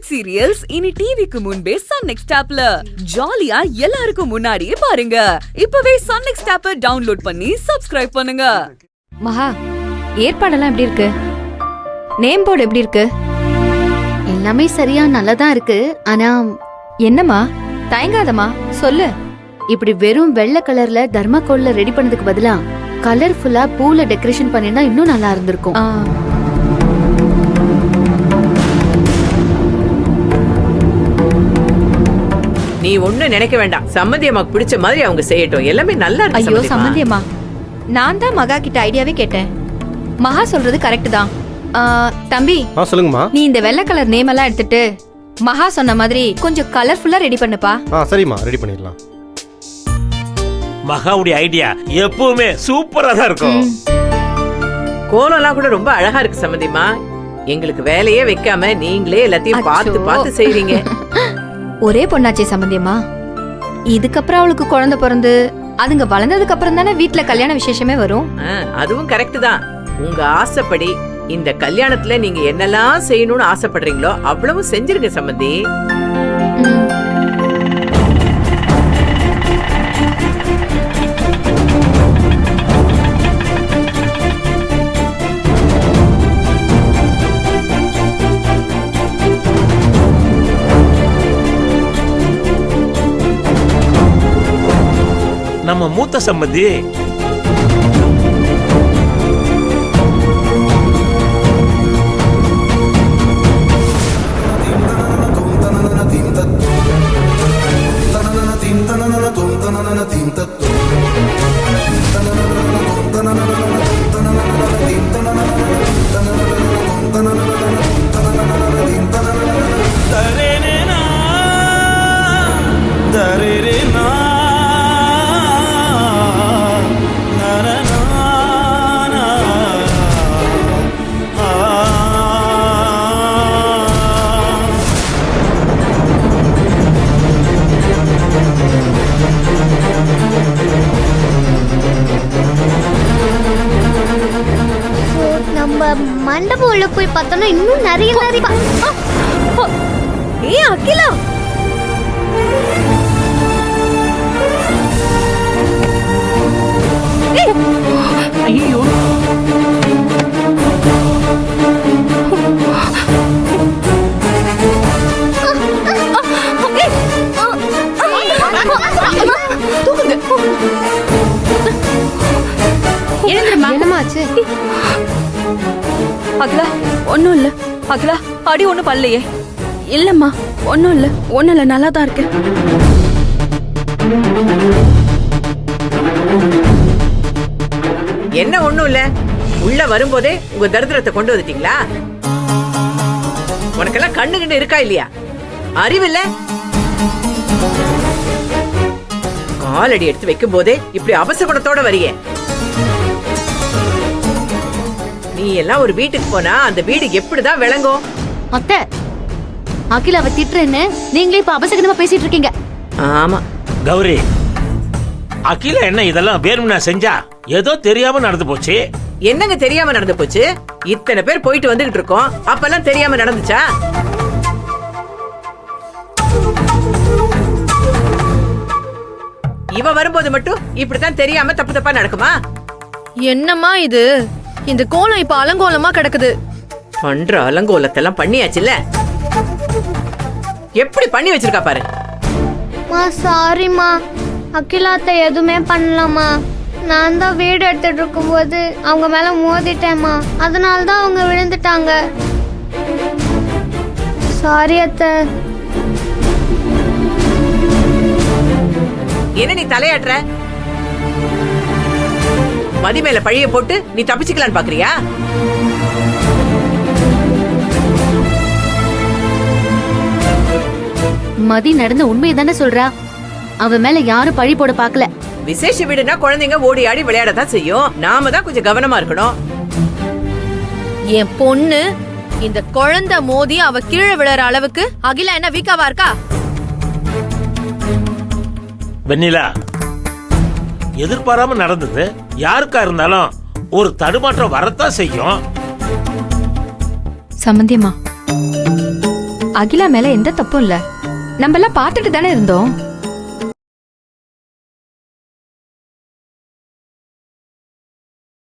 Hit serials இனி டிவிக்கு முன்பே சன் நெக்ஸ்ட் ஆப்ல ஜாலியா எல்லாருக்கும் முன்னாடியே பாருங்க. இப்பவே சன் நெக்ஸ்ட் ஆப்பை டவுன்லோட் பண்ணி சப்ஸ்கிரைப் பண்ணுங்க. மகா, ஏற்பாடெல்லாம் எப்படி இருக்கு? நேம் போர்டு எப்படி இருக்கு? எல்லாமே சரியா நல்லதா இருக்கு. ஆனா என்னம்மா, தயங்காதம்மா, சொல்லு. இப்படி வெறும் வெள்ளை கலர்ல தர்மாக்கோல்ல ரெடி பண்ணதுக்கு பதிலா கலர்ஃபுல்லா பூல டெக்கரேஷன் பண்ணிருந்தா இன்னும் நல்லா இருந்திருக்கும். நீ ஒண்ணு நினைக்க வேண்டாம். சம்மந்தி அம்மாக்கு பிடிச்ச மாதிரி அவங்க செய்யட்டும். எல்லாமே நல்லா இருக்கு. ஐயோ சம்மந்தி அம்மா, நான் தான் மகா கிட்ட ஐடியாவே கேட்டேன். மகா சொல்றது கரெக்ட் தான். தம்பி, சொல்லுங்கம்மா. நீ இந்த வெள்ளை கலர் நேம் எல்லாம் எடுத்துட்டு மகா சொன்ன மாதிரி கொஞ்சம் கலர்ஃபுல்லா ரெடி பண்ணுப்பா. சரிம்மா, ரெடி பண்ணிடலாம். மகாவுடைய ஐடியா எப்பவுமே சூப்பரா தான் இருக்கும். கோலம்லாம் கூட ரொம்ப அழகா இருக்கு சம்மந்திமா. எங்களுக்கு வேலையே வைக்காம நீங்களே எல்லாத்தையும் பார்த்து பார்த்து செய்றீங்க. ஒரே பொண்ணாச்சே சம்பந்தியம்மா, இதுக்கப்புறம் அவளுக்கு குழந்தை பிறந்து அதுங்க வளர்ந்ததுக்கு அப்புறம் தானே வீட்டுல கல்யாண விசேஷமே வரும். அதுவும் கரெக்ட் தான். உங்க ஆசைப்படி இந்த கல்யாணத்துல நீங்க என்னெல்லாம் செய்யணும்னு ஆசைப்படுறீங்களோ அவ்வளவு செஞ்சிருங்க சம்பந்தி. நம்ம மூத்த சம்பந்தி மண்டபம் உள்ள போய் பார்த்தோம்னா இன்னும் நிறைய அகிலா, ஐயோ என்னமாச்சு? அகிலா, ஒன்னும் இல்ல. அகிலா, அடி ஒண்ணும் பண்ணலையே. இல்லம்மா, ஒன்னும் இல்ல, நல்லா தான் இருக்கேன். என்ன ஒண்ணும் இல்ல. உள்ள வரும்போதே உங்க தரித்திரத்தை கொண்டு வந்துட்டீங்களா? உனக்கெல்லாம் கண்ணு கண்டு இருக்கா இல்லையா? அறிவில்ல? காலடி எடுத்து வைக்கும் போதே இப்படி அபசகுணத்தோட வரிய. நீ எல்லாம் ஒரு வீட்டுக்கு போனா அந்த வீடு எப்படிதான் விளங்கும்? அத்தை, அகிலாவை திட்டுறேன்னு நீங்களே இப்ப அபசகனமா பேசிட்டு இருக்கீங்க. ஆமா கௌரி, அகிலா என்ன இதெல்லாம் வேணும்னா செஞ்சா? ஏதோ தெரியாம நடந்து போச்சு. என்னங்க தெரியாம நடந்து போச்சு? இத்தனை பேர் போயிட்டு வந்துகிட்டு இருக்கோம், அப்பெல்லாம் தெரியாம நடந்துச்சா? இவ வரும்போது மட்டும் இப்படித்தான் தெரியாம தப்பு தப்பா நடக்குமா? என்னம்மா இது? இந்த கோலம் இப்ப அலங்கோலமா கிடக்குது. பண்ற அலங்கோலத்தெல்லாம் பண்ணியாச்சுல்ல? எப்படி பண்ணி வச்சிருக்கா பாரு. சாரிம்மா, அகிலாத்த எதுவுமே பண்ணலாமா. நான் தான் வீடு எடுத்துட்டு இருக்கும்போது அவங்க மேல மோதிட்டேம்மா. அதனால தான் அவங்க விழுந்துட்டாங்க. சாரி அத்தை. என்ன நீ தலையாட்டுற? மதி மேல பழிய போட்டு நீ தப்பிச்சுக்கலான்னு பாக்குறியா? மதி நடந்த உண்மையை தானே சொல்றா. அவ மேல யாரும் பழி போட பாக்கல. விசேஷ வீடுனா குழந்தைங்க ஓடி ஆடி விளையாடத்தான் செய்யும். நாம தான் கொஞ்சம் கவனமா இருக்கணும். என் பொண்ணு இந்த குழந்தை மோதி அவ கீழே விழற அளவுக்கு அகிலா என்ன வீக்காவா இருக்கா? வெண்ணிலா, எதிர்பாராம நடந்தது. யாருக்கா இருந்தாலும் ஒரு தடுமாற்றம் வரத்தான் செய்யும். சம்பந்தியம்மா, அகிலா மேல எந்த தப்பும் இல்ல. நம்ம எல்லாம் பார்த்துட்டு தானே இருந்தோம்.